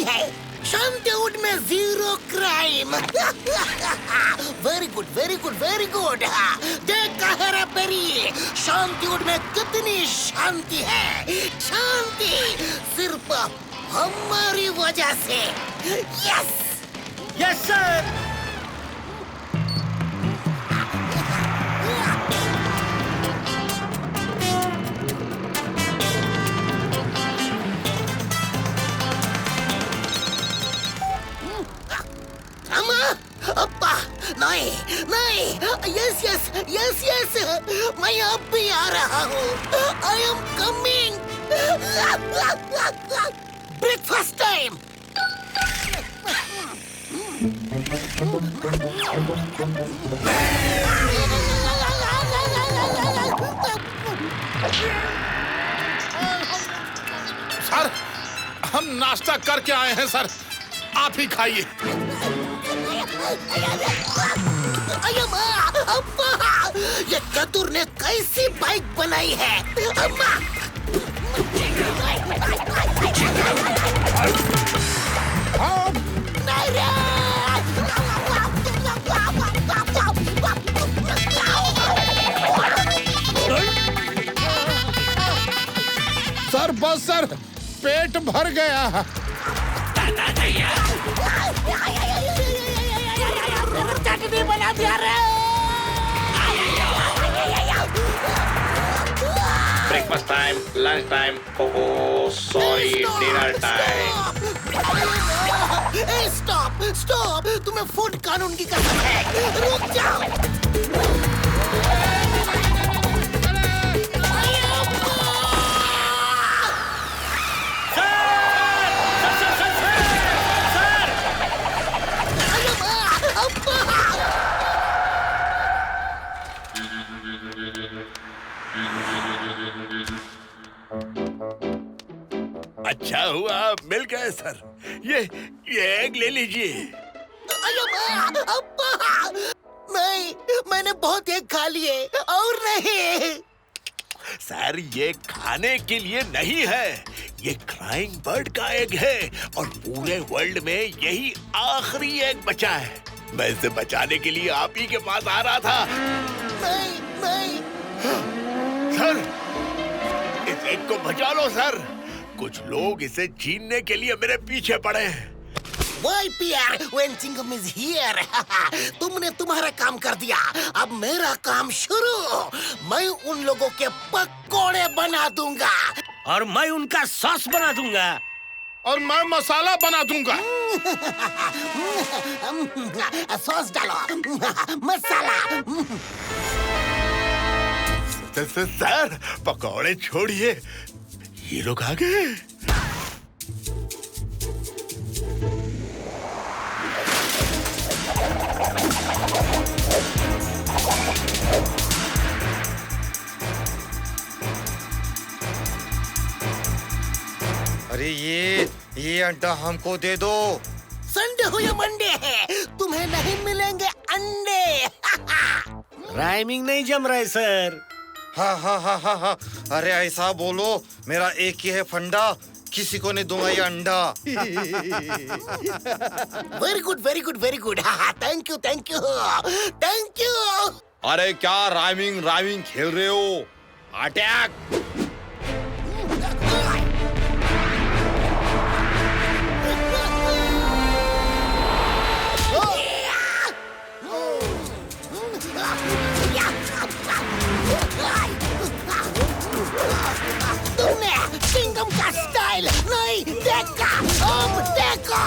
है। शांतिवुड में zero crime. Very good, very good, very good. देखा है रे पेरी, शांतिवुड में कितनी शांति है। शांति सिर्फ हमारी वजह से। Yes yes sir. अब्बा नहीं नहीं, यस यस यस यस, मैं अब भी आ रहा हूँ। I am coming. Breakfast time. Sir, हम नाश्ता करके आए हैं सर, आप ही खाइए। ये चतुर ने कैसी बाइक बनाई है। अम्मा सर बस सर, पेट भर गया। चटनी बना दिया रे। Breakfast time, lunch time, sorry dinner time. Stop stop, तुम्हें फूड कानून की कसम है। रुक जाओ। अच्छा हुआ मिल गए सर। ये एग ले लीजिए। नहीं, मैंने बहुत एग खा लिए और नहीं। सर ये खाने के लिए नहीं है, ये क्राइंग बर्ड का एग है और पूरे वर्ल्ड में यही आखिरी एग बचा है। मैं इसे बचाने के लिए आप ही के पास आ रहा था। नहीं नहीं सर, इस एग को बचा लो सर। कुछ लोग इसे छीनने के लिए मेरे पीछे पड़े हैं। Why Pierre, when Chingam is here? तुमने तुम्हारा काम कर दिया, अब मेरा काम शुरू। मैं उन लोगों के पकोड़े बना दूंगा और मैं उनका सॉस बना दूंगा और मैं मसाला बना दूंगा। सॉस डालो, मसाला। सर पकौड़े छोड़िए, ये लोग आ गए। अरे ये अंडा हमको दे दो। संडे हो या मंडे है, तुम्हें नहीं मिलेंगे अंडे। राइमिंग नहीं जम रहा है सर। हाँ हाँ हाँ हाँ हाँ, अरे ऐसा बोलो, मेरा एक ही है फंडा, किसी को नहीं दूंगा ये अंडा। Very good very good very good. Thank you thank you thank you. अरे क्या राइमिंग खेल रहे हो? अटैक! तुमने चिंगम का स्टाइल नहीं देखा, अब देखो।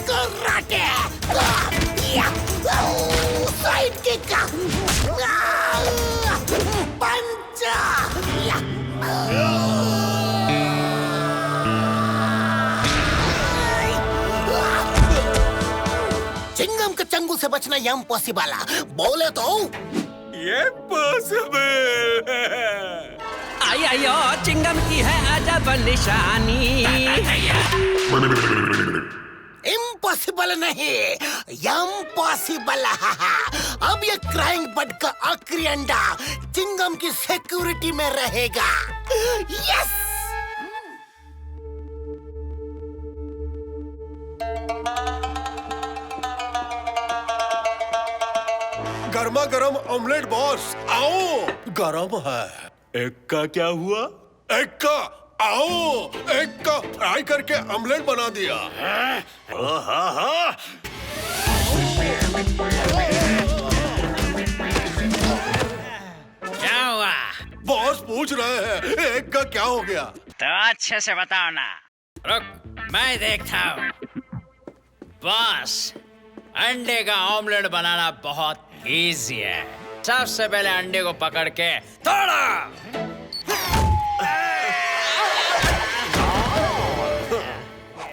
कराटे, साइड किक, पंच। चिंगम के चंगू से बचना इम्पॉसिबल है, बोले तो। ये पॉसिबल। अयो चिंगम की है अजब निशानी। इम्पॉसिबल नहीं, इम्पॉसिबल। अब ये क्राइंग बर्ड का आखिरी अंडा चिंगम की सिक्योरिटी में रहेगा। यस। गर्मा गर्म ऑमलेट बॉस, आओ। गरम है। एग का क्या हुआ? एग का आओ, एग का फ्राई करके ऑमलेट बना दिया। क्या हुआ? बॉस पूछ रहे हैं एग का क्या हो गया। तो अच्छे से बताओ ना। रुक, मैं देखता हूँ। बॉस, अंडे का ऑमलेट बनाना बहुत इजी है। सबसे पहले अंडे को पकड़ के तोड़ो।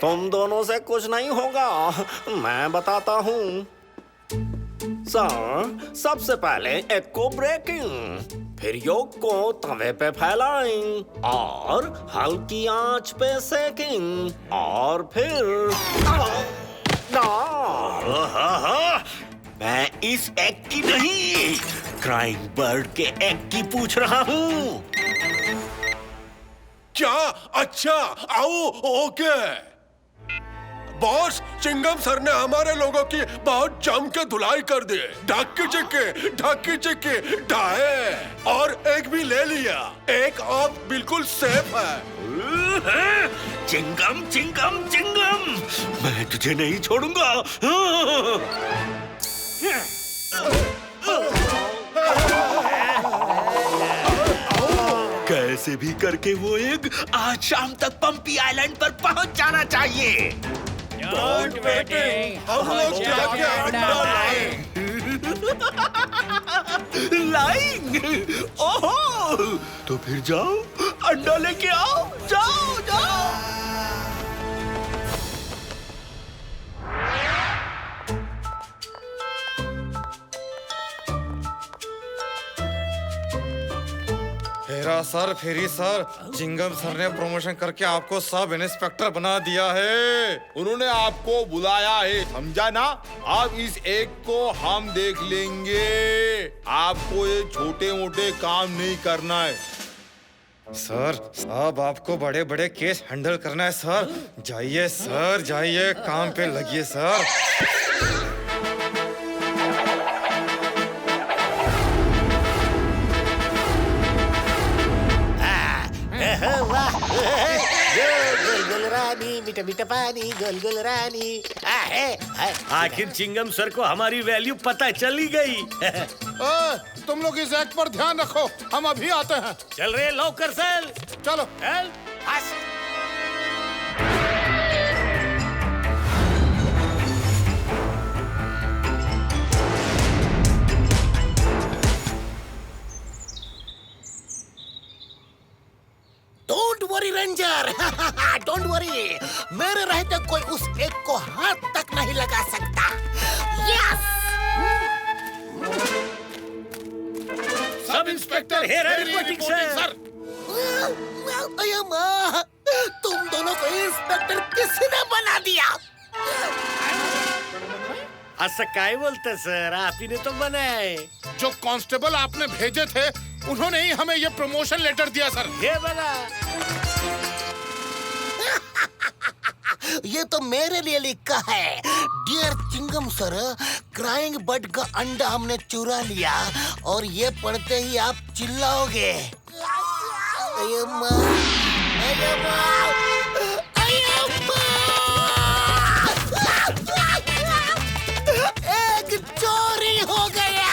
तुम दोनों से कुछ नहीं होगा, मैं बताता हूँ। सर, सबसे पहले एग को ब्रेकिंग, फिर योग को तवे पे फैलाएं और हल्की आंच पे सेकिंग और फिर मैं इस एग की नहीं, क्राइंग बर्ड के एग की पूछ रहा हूँ। क्या? अच्छा, आओ। ओके बॉस, चिंगम सर ने हमारे लोगों की बहुत जम के धुलाई कर दी। ढक्की चिक्की ढाए और एग भी ले लिया। एग अब बिल्कुल सेफ है। चिंगम चिंगम चिंगम, मैं तुझे नहीं छोड़ूंगा। कैसे भी करके वो एग आज शाम तक पंपी आइलैंड पर पहुंच जाना चाहिए। डोंट वेटिंग, हम लोग जाके अंडा लाएं। लाइंग? ओहो, तो फिर जाओ अंडा लेके आओ। जाओ जाओ। हेरा सर, फेरी सर, चिंगम सर ने प्रमोशन करके आपको सब इंस्पेक्टर बना दिया है। उन्होंने आपको बुलाया है, समझा ना। अब इस एग को हम देख लेंगे। आपको ये छोटे मोटे काम नहीं करना है। सर, अब आपको बड़े बड़े केस हैंडल करना है सर। जाइए सर, जाइए, काम पे लगिए सर। गोल रानी, मीठा मीठा पानी, गोल गोल रानी। आखिर चिंगम सर को हमारी वैल्यू पता चली गई। तुम लोग इस एग पर ध्यान रखो, हम अभी आते हैं। चल रहे लौकर सेल, चलो। Don't worry ranger, don't worry. मेरे रहते कोई उस एग को हाथ तक नहीं लगा सकता। Yes. Sub inspector Hera reporting sir. अये माँ, तुम दोनों को इंस्पेक्टर किसने बना दिया? ऐसा काय बोलते सर, आप ही ने तो बनाए। जो कांस्टेबल आपने भेजे थे, उन्होंने ही हमें ये प्रमोशन लेटर दिया सर। ये बना। ये तो मेरे लिए लिखा है। डियर चिंगम सर, क्राइंग बर्ड का अंडा हमने चुरा लिया और ये पढ़ते ही आप चिल्लाओगे। अये माँ, अये माँ, अये माँ। एग चोरी हो गया।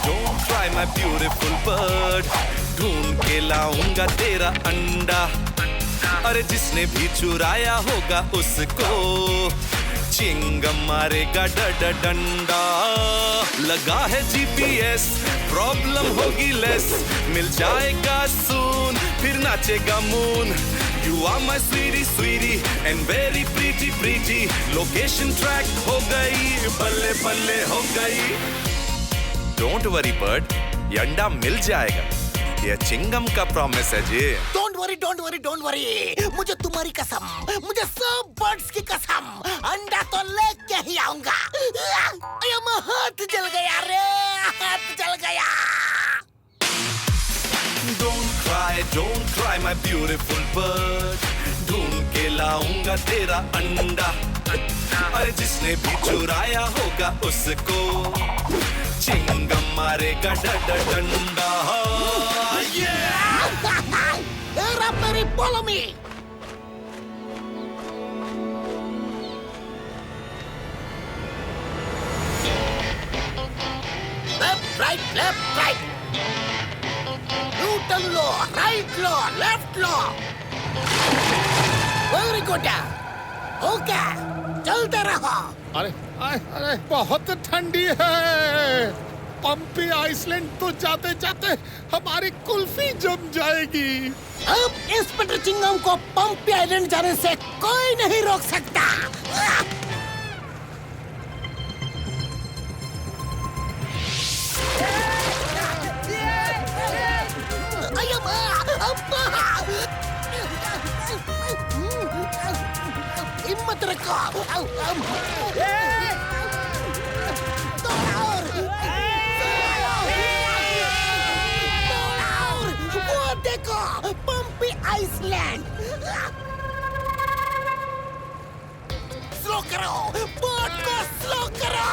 Don't try my beautiful bird. ढूंढ के लाऊंगा तेरा अंडा। अरे जिसने भी चुराया होगा उसको चिंगम मारेगा डंडा। लगा है जीपीएस, प्रॉब्लम होगी लेस, मिल जाएगा सून, फिर नाचेगा moon. You are my sweetie sweetie and very pretty pretty, location track हो गई, बल्ले बल्ले हो गई। डोंट वरी बर्ड, ये अंडा मिल जाएगा, ये चिंगम का प्रॉमिस है जी। Don't worry don't worry don't worry, मुझे तुम्हारी कसम, मुझे सब बर्ड्स की कसम, अंडा तो लेके ही आऊंगा। हाथ जल गया रे, हाथ जल गया। Don't cry my beautiful bird, ढूंढ के लाऊंगा तेरा अंडा। अरे जिसने भी चुराया होगा उसको चिंगम मारेगा डंडा। Raspberry, follow me. Left, right. U-turn लो, right लो, left लो। Very good. Okay, चलते रहो। अरे बहुत ठंडी है। पंपी आइसलैंड तो जाते जाते हमारी कुल्फी जम जाएगी। अब इंस्पेक्टर चिंगम को पंपी आइलैंड जाने से कोई नहीं रोक सकता। हिम्मत रखो। वो देखो पंपी आइसलैंड। स्लो करो, बोट को स्लो करो।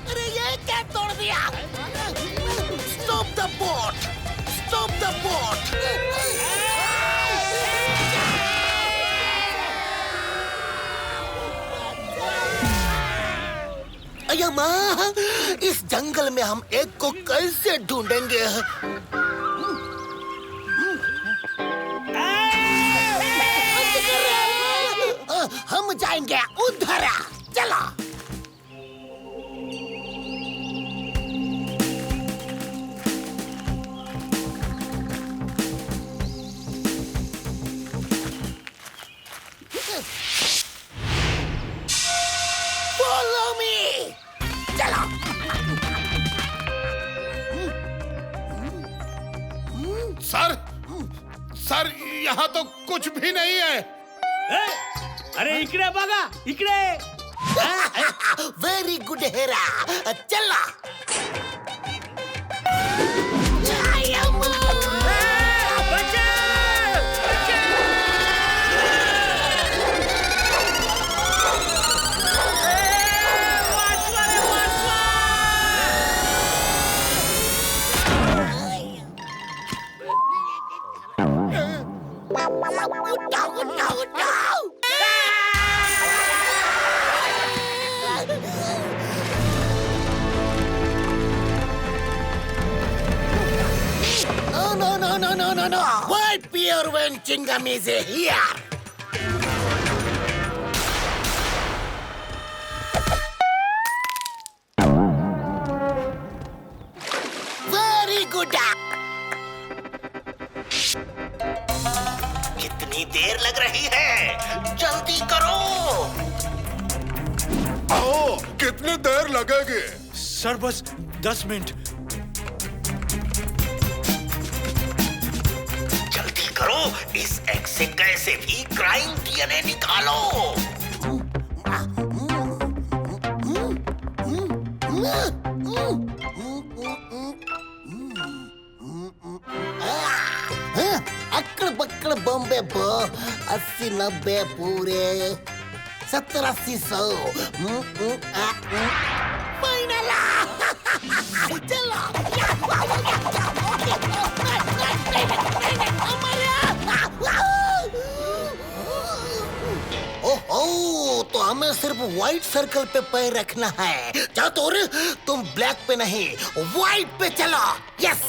अरे ये क्या तोड़ दिया? Stop the boat, stop the boat. अया माँ, इस जंगल में हम एक को कैसे ढूंढेंगे? हम जाएंगे उधर। चलो। Follow me. चलो। सर यहाँ तो कुछ भी नहीं है। अरे इकडे बघा, इकडे। वेरी गुड हेरा, चला। No. Why Pierre when Chingam is here? Very good. कितनी देर लग रही है? जल्दी करो। आओ, कितनी देर लगेगी? सर बस 10 मिनट। करो, इस एग से कैसे भी क्राइम डीएनए निकालो। अक्कड़ बक्कड़ बॉम्बे बो 80-90 पूरे 70-80-100 फाइनल। चलो। ओहो, तो हमें सिर्फ व्हाइट सर्कल पे पैर रखना है। चतुर, तुम ब्लैक पे नहीं व्हाइट पे चलो। यस,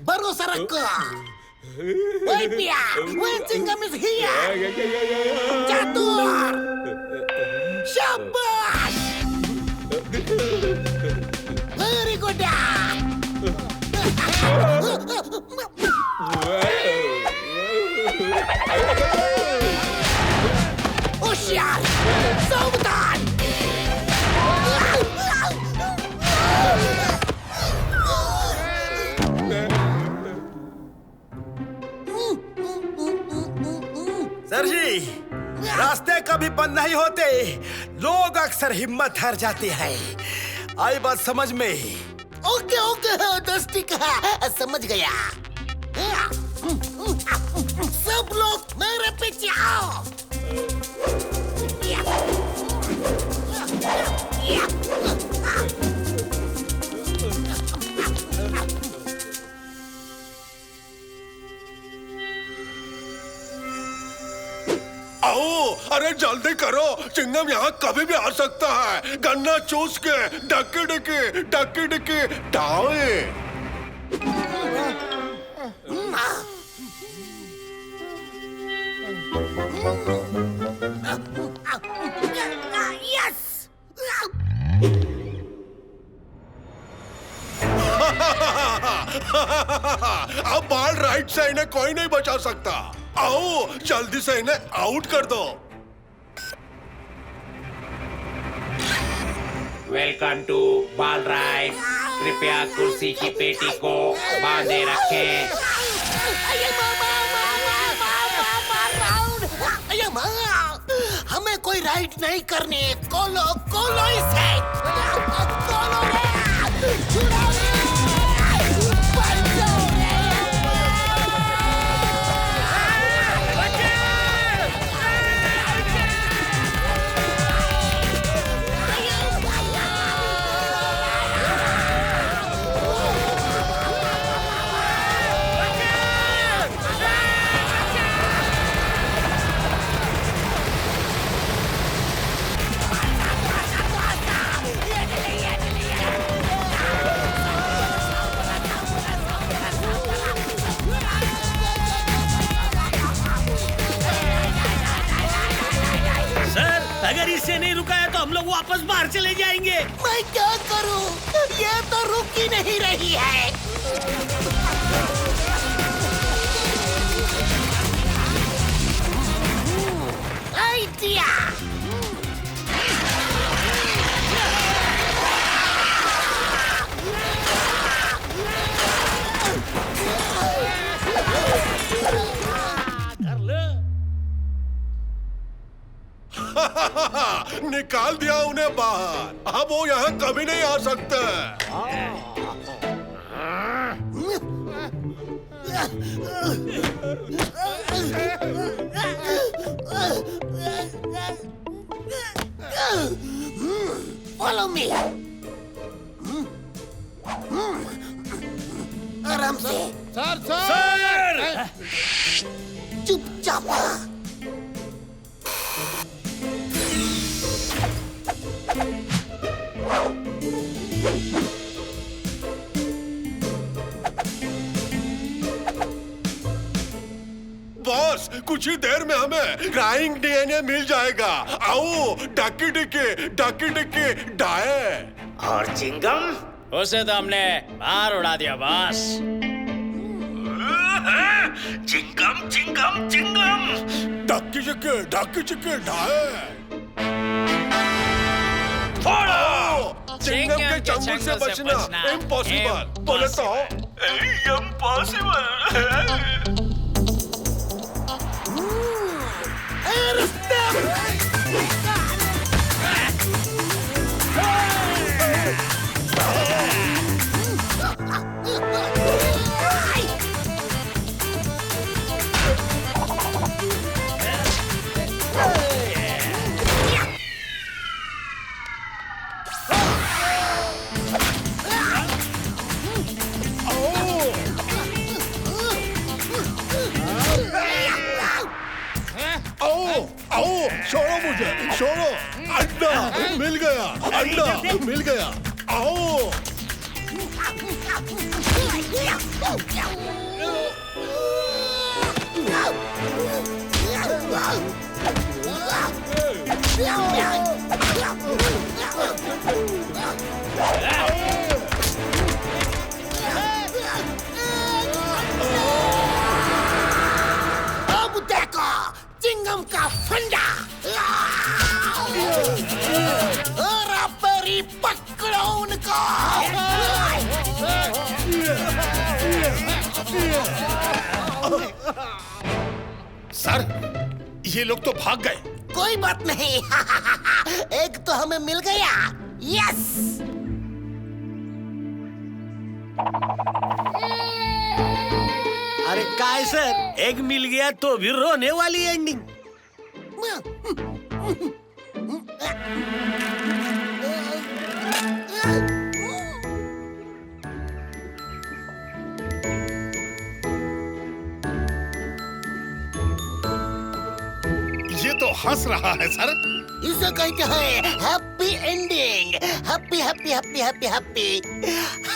भरोसा रखो। Wait, Pia! Wait, Cingam is here! Catur! Shabash! Very good! Hoşyar! Savutan! Sir ji, रास्ते कभी बंद नहीं होते, लोग अक्सर हिम्मत हार जाते हैं। आई बात समझ में? ओके ओके दोस्ती का समझ गया। सब लोग मेरे पीछे आओ। आओ, अरे जल्दी करो, चिंगम यहाँ कभी भी आ सकता है। गन्ना चूस के डकी डिकी डाले। यस! अब बॉल राइट से इन्हें कोई नहीं बचा सकता। आओ, जल्दी से इन्हें आउट कर दो। Welcome to ball ride. कृपया कुर्सी की पेटी को बांधे रखें। हमें कोई राइड नहीं करनी। कोलो इसे। कोलो अगर इसे नहीं रुकाया तो हम लोग वापस बाहर चले जाएंगे। मैं क्या करूं? ये तो रुक ही नहीं रही है। आइडिया! निकाल दिया उन्हें बाहर। अब वो यहाँ कभी नहीं आ सकते। Follow me. आराम से। सर! चुपचाप। बॉस, कुछ ही देर में हमें क्राइंग डीएनए मिल जाएगा। आओ, डकी डिकी डाए। और चिंगम? उसे तो हमने बाहर उड़ा दिया बॉस। चिंगम। डकी चिके डाए। चिंगम के चंगुल से बचना इम्पॉसिबल। बोले तो इम्पॉसिबल। आओ, छोड़ो मुझे, छोड़ो। अंडा मिल गया। आओ। अब देखो चिंगम का फंडा। पेरी पकड़ो उनको। सर, ये लोग तो भाग गए। कोई बात नहीं। एक तो हमें मिल गया। यस। अरे काय सर, एक मिल गया तो भी रोने वाली एंडिंग। ये तो हंस रहा है सर। इसे कहते हैं happy ending. Happy happy happy happy happy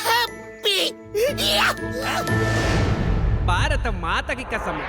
happy. భారత మాతకి కసమ